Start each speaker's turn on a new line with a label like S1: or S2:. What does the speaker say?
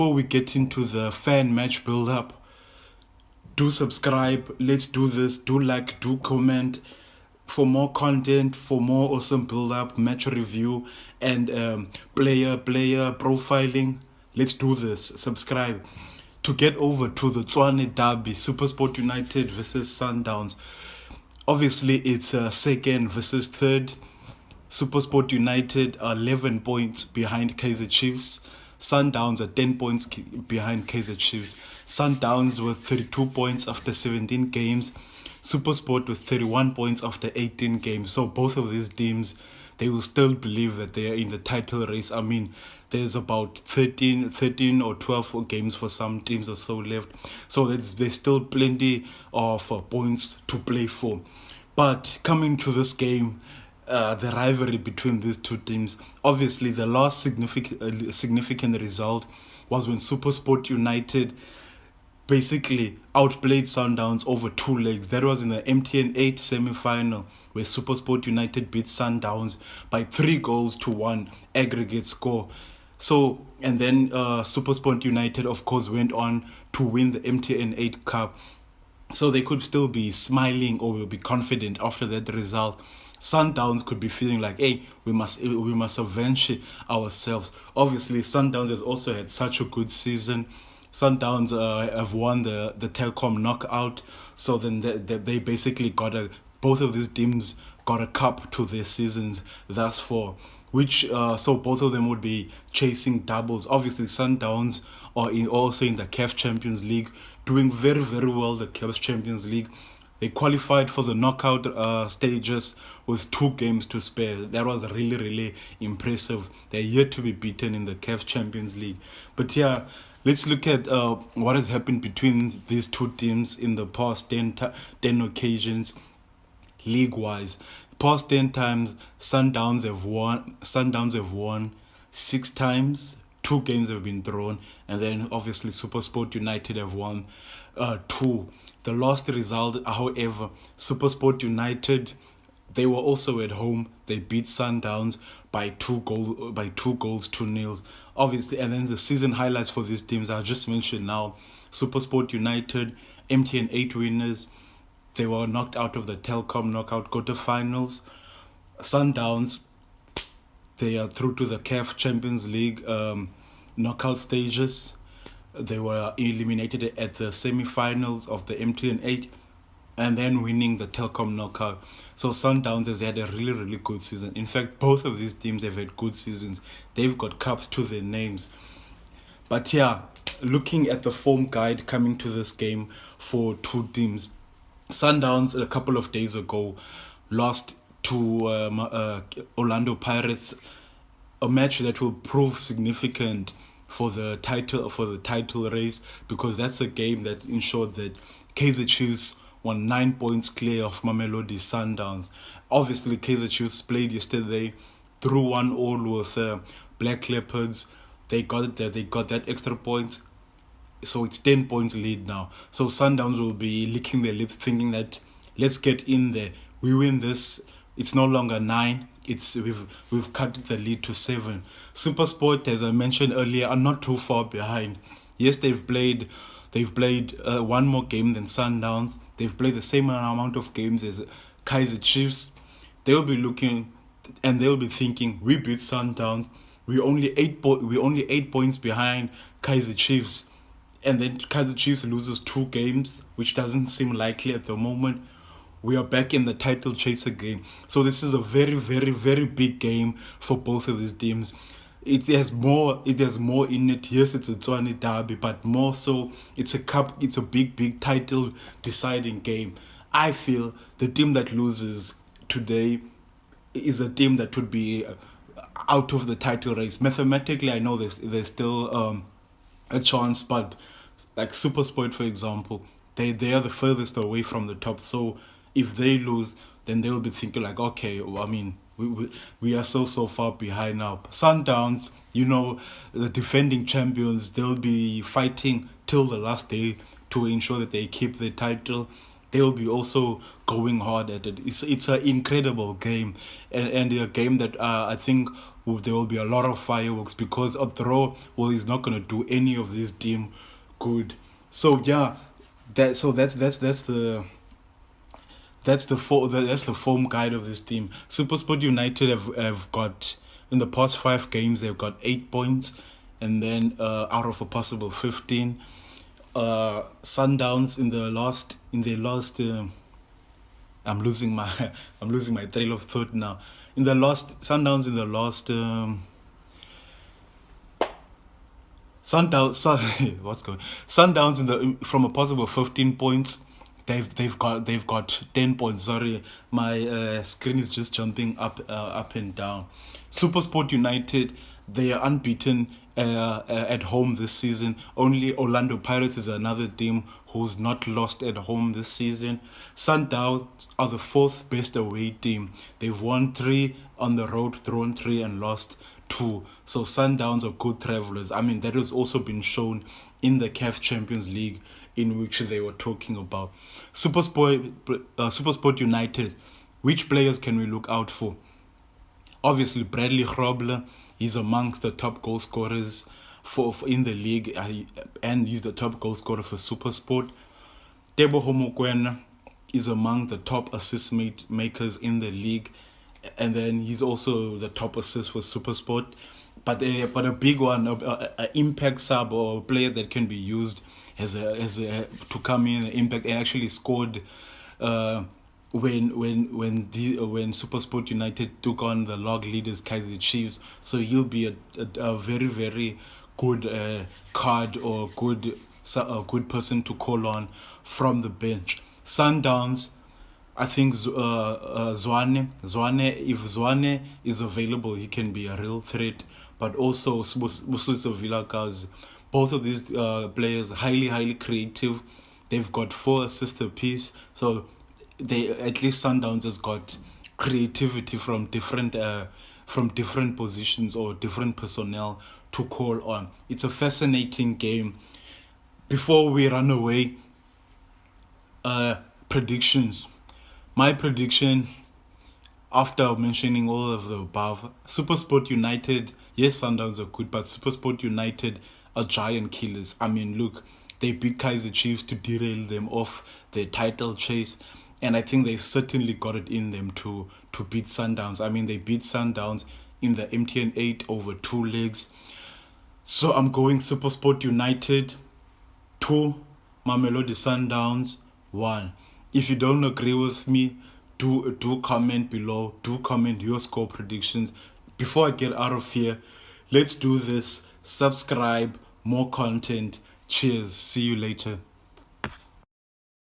S1: Before we get into the fan match build-up, do subscribe. Let's do this. Do like, do comment for more content, for more awesome build-up, match review, and player profiling. Let's do this. Subscribe. To get over to the Tshwane derby, Supersport United versus Sundowns. Obviously, it's second versus third. Supersport United are 11 points behind Kaizer Chiefs. Sundowns are 10 points behind Kaizer Chiefs. Sundowns with 32 points after 17 games. Supersport with 31 points after 18 games. So both of these teams, they will still believe that they are in the title race. I mean, there's about 13 or 12 games for some teams or so left. So there's still plenty of points to play for. But coming to this game, the rivalry between these two teams. Obviously, the last significant result was when Supersport United basically outplayed Sundowns over 2 legs. That was in the MTN 8 semi-final where Supersport United beat Sundowns by 3-1 aggregate score. So, and then Supersport United, of course, went on to win the MTN 8 Cup. So they could still be smiling or will be confident after that result. Sundowns could be feeling like, hey, we must avenge ourselves. Obviously, Sundowns has also had such a good season. Sundowns have won the Telkom knockout, so then they basically both of these teams got a cup to their seasons thus far, which so both of them would be chasing doubles. Obviously, Sundowns are also in the CAF Champions League, doing very, very well, the CAF Champions League. They qualified for the knockout stages with 2 games to spare. That was really, really impressive. They're yet to be beaten in the CAF Champions League. But yeah, let's look at what has happened between these two teams in the past 10 occasions, league-wise. Past 10 times, Sundowns have won 6 times. 2 games have been drawn, and then obviously Supersport United have won 2. The last result, however, Supersport United, they were also at home. They beat Sundowns by 2 goals to nil. Obviously, and then the season highlights for these teams I just mentioned now. Supersport United, MTN 8 winners. They were knocked out of the Telkom knockout quarterfinals. Sundowns, they are through to the CAF Champions League knockout stages. They were eliminated at the semi-finals of the MTN 8 and then winning the Telkom knockout. So Sundowns has had a really, really good season. In fact, both of these teams have had good seasons. They've got cups to their names. But yeah, looking at the form guide coming to this game for two teams, Sundowns a couple of days ago lost to Orlando Pirates, a match that will prove significant for the title race, because that's a game that ensured that Kaizer Chiefs won 9 points clear of Mamelodi Sundowns. Obviously, Kaizer Chiefs played yesterday, drew 1-1 with Black Leopards. They got that extra points, so it's 10 points lead now. So Sundowns will be licking their lips, thinking that let's get in there. We win this. It's no longer 9. We've cut the lead to 7. Supersport, as I mentioned earlier, are not too far behind. Yes, they've played one more game than Sundowns. They've played the same amount of games as Kaizer Chiefs. They'll be looking and they'll be thinking, we beat Sundowns. We're only 8 points behind Kaizer Chiefs, and then Kaizer Chiefs loses 2 games, which doesn't seem likely at the moment. We are back in the title chaser game. So this is a very, very, very big game for both of these teams. It has more in it. Yes, it's a Tshwane derby, but more so it's a big title deciding game. I feel the team that loses today is a team that would be out of the title race. Mathematically, I know there's still a chance, but like Supersport, for example, they are the furthest away from the top. So if they lose, then they'll be thinking like, okay, well, I mean, we are so far behind now. Sundowns, the defending champions, they'll be fighting till the last day to ensure that they keep the title. They'll be also going hard at it. It's an incredible game, and a game that I think there will be a lot of fireworks, because a draw, well, is not going to do any of this team good. So yeah, that's that's the form guide of this team. Supersport United have got, in the past 5 games, they've got 8 points, and then out of a possible 15. Sundowns in their last I'm losing my I'm losing my trail of thought now. In the last Sundowns in the last what's going Sundowns in the from a possible 15 points, they've got 10 points. Sorry, my screen is just jumping up and down. Supersport United, they are unbeaten at home this season. Only Orlando Pirates is another team who's not lost at home this season. Sundowns are the 4th best away team. They've won 3 on the road, drawn 3, and lost 2. So Sundowns are good travelers. I mean, that has also been shown in the CAF Champions League, in which they were talking about. Supersport United, which players can we look out for? Obviously, Bradley Grobler, he's amongst the top goal scorers for in the league, and he's the top goal scorer for Supersport. Teboho Mokoena is among the top assist makers in the league, and then he's also the top assist for Supersport. But a big one, a impact sub, or a player that can be used as a to come in and impact, and actually scored when Supersport United took on the log leaders Kaizer Chiefs. So he'll be a very, very good card, or a good person to call on from the bench. Sundowns, I think Tshwane, if Tshwane is available, he can be a real threat. But also Busutso Vilakazi, both of these players highly creative. They've got 4 assists apiece, so they, at least Sundowns, has got creativity from different positions or different personnel to call on. It's a fascinating game. Before we run away, predictions. My prediction, after mentioning all of the above, Supersport United, yes, Sundowns are good, but Supersport United are giant killers. I mean, look, they beat Kaizer Chiefs to derail them off their title chase, and I think they've certainly got it in them to beat Sundowns. I mean, they beat Sundowns in the MTN 8 over 2 legs. So I'm going Supersport United 2, Mamelodi Sundowns 1. If you don't agree with me, do comment below. Do comment your score predictions. Before I get out of here, let's do this. Subscribe, more content. Cheers. See you later.